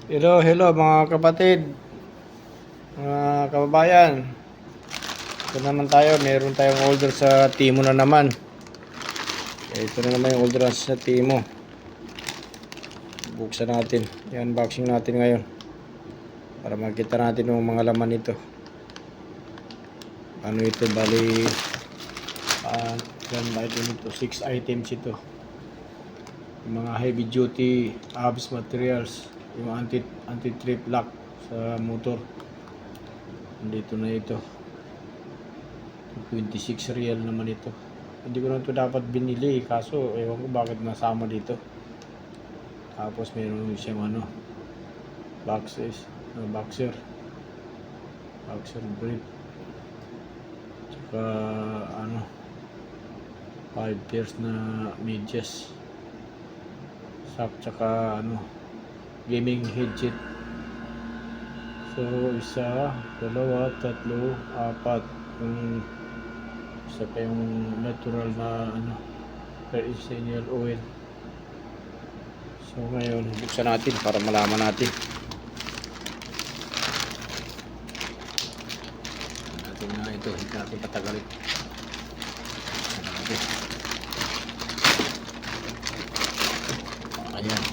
Hello mga kapatid, mga kababayan. Ito naman tayo, meron tayong order sa Timo na naman. Ito na naman yung order sa Timo. Buksan natin, i-unboxing natin ngayon para makita natin yung mga laman nito. Ano ito, bali ba ito? 6 items ito. Yung mga heavy duty ABS materials, yung anti-trip lock sa motor. Dito na ito. 26 real naman ito. Hindi ko na ito dapat binili, kaso ewan ko bakit nasama dito. Tapos meron siyang boxer brief, tsaka 5 pairs na medyas, sock, tsaka gaming headset. So isa, dalawa, tatlo, apat, isa pa yung natural na essential oil. So ngayon, buksan natin para malaman natin. Natin na ito, hindi natin patagalin. Ayan.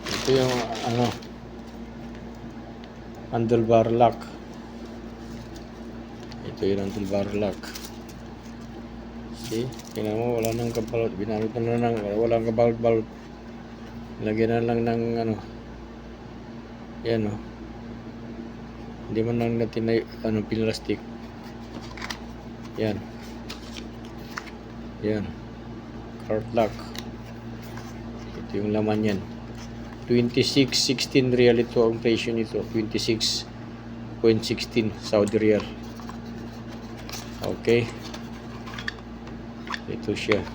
Ito yung handlebar lock. Ito yung handlebar lock. See? Tingnan mo, wala nang kabalot. Binalot na lang, walang kabalot-balot. Lagyan na lang ng yan hindi man lang natin na pinlastik. Yan. Cart lock. Ito yung laman yan. 26.16 real ito ang presyo nito. 26.16 Saudi real. Okay. Ito siya.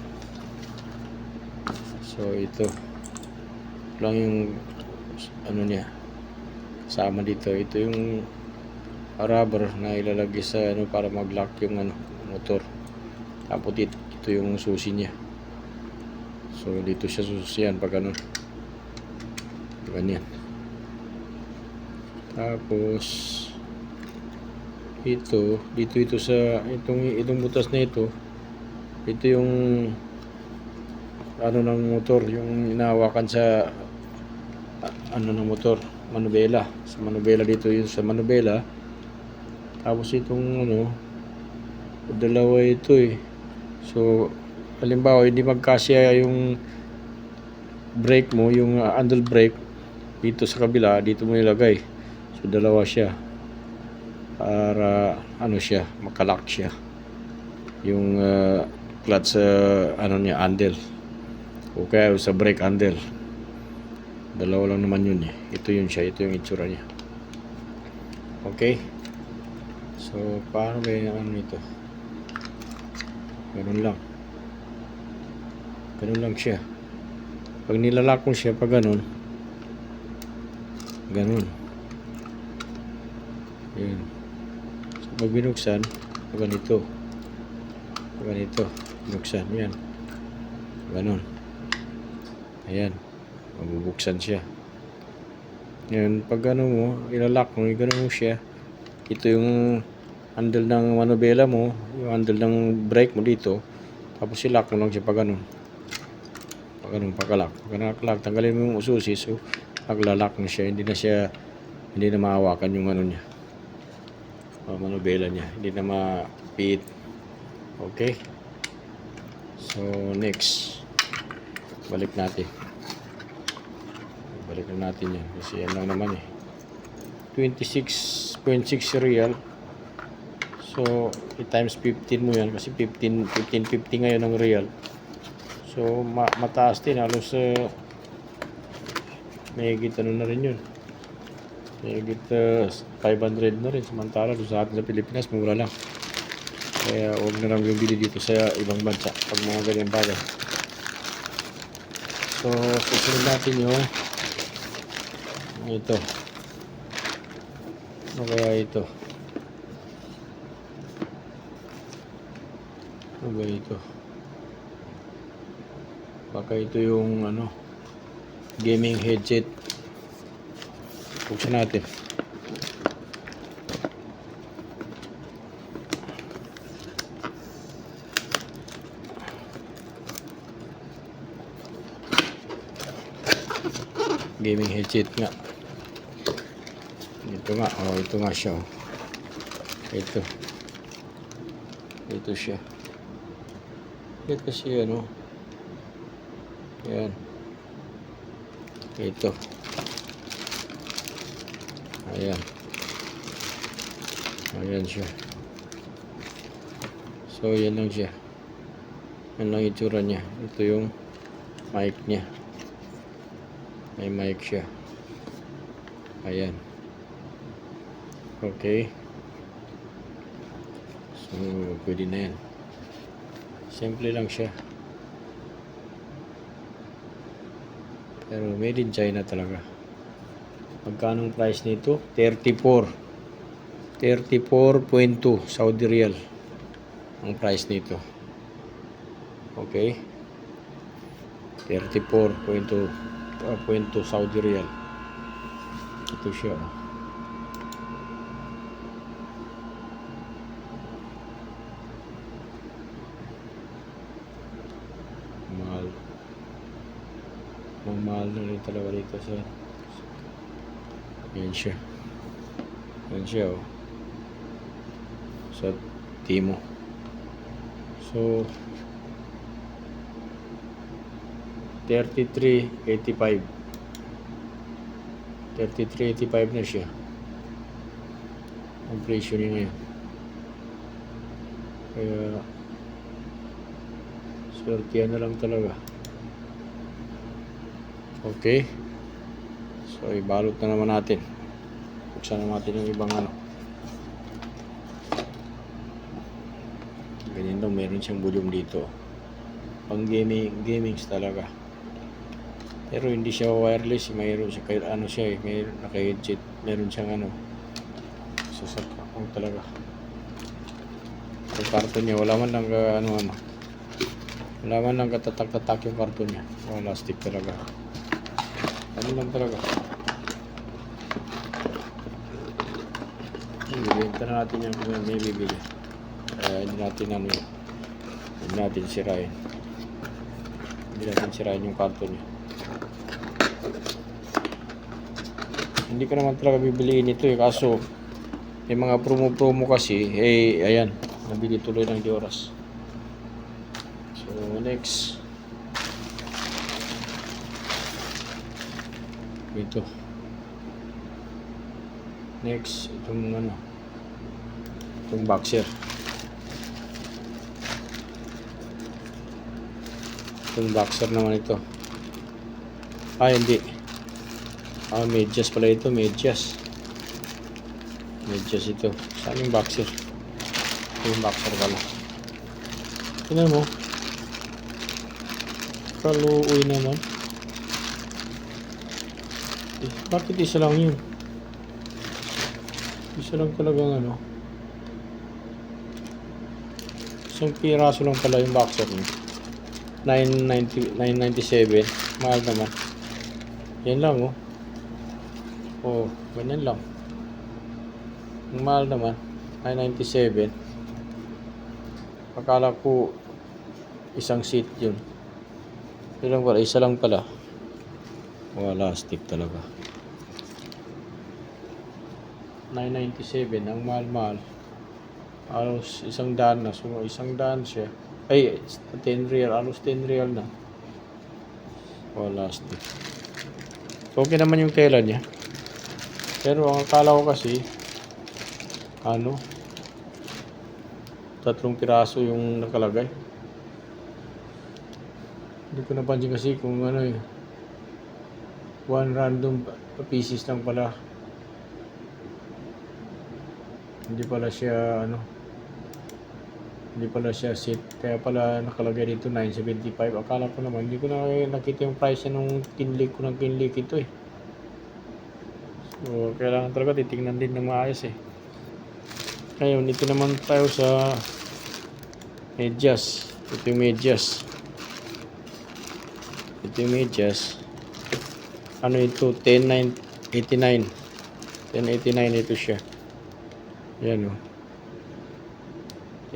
So ito lang yung niya kasama dito. Ito yung rubber na ilalagay sa para mag-lock yung motor. Tapos ito yung susi niya. So dito siya susiyan pag ganyan. Tapos dito sa itong butas na ito. Ito yung ng motor, yung inahawakan sa ng motor, manubela. Sa manubela dito, yun sa manubela. Tapos itong dalawa ito So halimbawa hindi magkasya yung brake mo, yung handle brake dito sa kabila, dito mo ilagay. So dalawa siya para siya, makalock siya. Yung clutch sa niya, handle, o kaya sa brake handle. Dalawa lang naman yun Ito yun siya, ito yung itsura niya. Okay. So paano ba yung ito? Ganun lang siya. Pag nilalak mo siya, pag ganun yan. So pag binuksan, pag ganito binuksan, yan, ganun. Ayan, mabubuksan siya. Yan, pag mo, ilalak mo, ganun mo siya. Ito yung handle ng manubela mo, yung handle ng brake mo dito. Tapos ilock mo lang siya pag ganun. Pagkalak. Tanggalin mo yung susi. So, naglalak na siya. Hindi na mahawakan yung niya. Manubela niya. Hindi na mapit. Okay? So, next. Balik natin yan. Kasi yan lang naman 26.6 real. So, i-times 15 mo yan. Kasi 15.50 ngayon ang real. So, mataas din. Halos may higit na rin yun. May higit 500 na rin. Samantala, doon sa atin sa Pilipinas, mura lang. Kaya huwag na lang yung bili dito sa ibang bansa pag mga ganyan bagay. So, susunod natin yung ito. Ano kaya ito? Ano ba ito? Baka ito yung gaming headset. Buksan natin. Gaming headset nga. Ito nga, oh, ito nga siya. Oh. Ito siya. Ito kasi ano. Yan. Ito. Ayan. Ayan siya. So, yan lang siya. Yan lang itsura niya. Ito yung mic niya. May mic siya. Ayan. Okay. So, pwede na yan. Simple lang siya. Pero made in China talaga. Magkano ang price nito? 34.2 Saudi Riyal ang price nito. Okay. 34.2 Saudi Riyal. Ito siya. Mahal. Mahal na rin talaga dito sa. Yan siya. Yan siya, oh. Sa Timo. So, 33.85. 33.85 na siya. Ang presyo niya ngayon. Kaya, swertihan na lang talaga. Okay. So, ibalot na naman natin. Buksan na natin yung ibang ano. Ganyan daw, meron siyang volume dito. Pang gamings talaga. Pero hindi siya wireless. Mayroon siya, ano siya eh. Mayroon naka-headset. Meron siyang ano. Sasakang talaga. Yung karton niya, wala man lang ano. Wala man lang katatak-tatak yung karton niya. Wala, stick talaga. Ano lang talaga. Bibenta na natin yung kung may bibili. Hindi natin ano yun. Hindi natin sirain. Hindi natin sirain yung karton niya. Hindi ko naman talaga bibiliin ito eh. Kaso, may mga promo kasi. Eh, ayan. Nabili tuloy ng Dioras. So, next. Ito. Next, itong ano. Itong boxer. Itong boxer naman ito. Hindi. Medyas pala ito, medyas. Medyas ito. Saan yung boxer? Ito yung boxer pala. Tingnan mo. Kaluoy naman. Bakit isa lang yun? Isa lang talagang ano. Isang piraso lang pala yung boxer niya. 997. Mahal naman. Yan lang oh. Oh, ganyan lang. Ang mahal naman. 997. Akala ko isang seat yun. Ilang pala? Isa lang pala. Wala, stick talaga. 997. Ang mahal-mahal. Halos isang daan na. So, isang daan siya. Ay, 10 real. Halos 10 real na. Wala, stick. So, okay naman yung tela niya. Pero ang akala ko kasi, ano, 3 piraso yung nakalagay. Hindi ko napansin kasi kung ano eh. 1 random pieces lang pala. Hindi pala siya ano. Hindi pala siya set. Kaya pala nakalagay dito 975. Akala ko naman, hindi ko na nakita yung price nung kinlik ko ng kinlik ito eh. So, kailangan talaga titingnan din ng maayos eh. Ngayon, ito naman tayo sa medyas. Ito yung medyas. Ito yung medyas. ano ito, 10,989. 1089 ito siya. Yan o.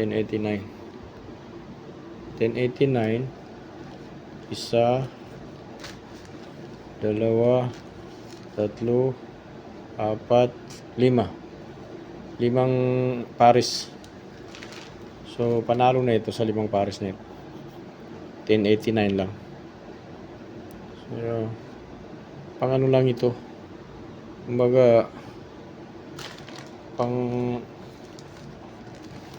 1089. 1089. Isa, dalawa, tatlo, apat, lima. Limang pares. So, panalo na ito sa limang pares na ito. 1089 lang. So, pang ano lang ito. Kumbaga, pang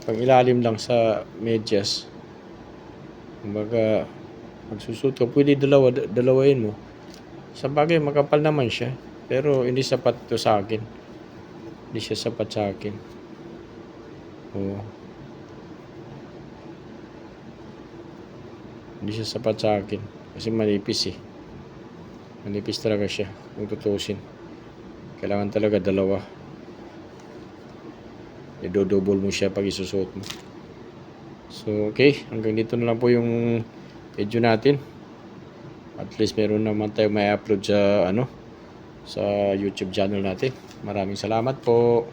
ilalim lang sa medyas. Kumbaga, magsusuot ka. Pwede dalawain mo. Sa bagay, makapal naman siya. Pero, hindi sapat ito sa akin. Hindi siya sapat sa akin. Oo. Hindi siya sapat sa akin. Kasi manipis eh. Manipis talaga siya. Kung tutusin. Kailangan talaga dalawa. I-double mo siya pag isusuot mo. So, okay. Hanggang dito na lang po yung video natin. At least meron naman tayo may upload sa sa YouTube channel natin. Maraming salamat po.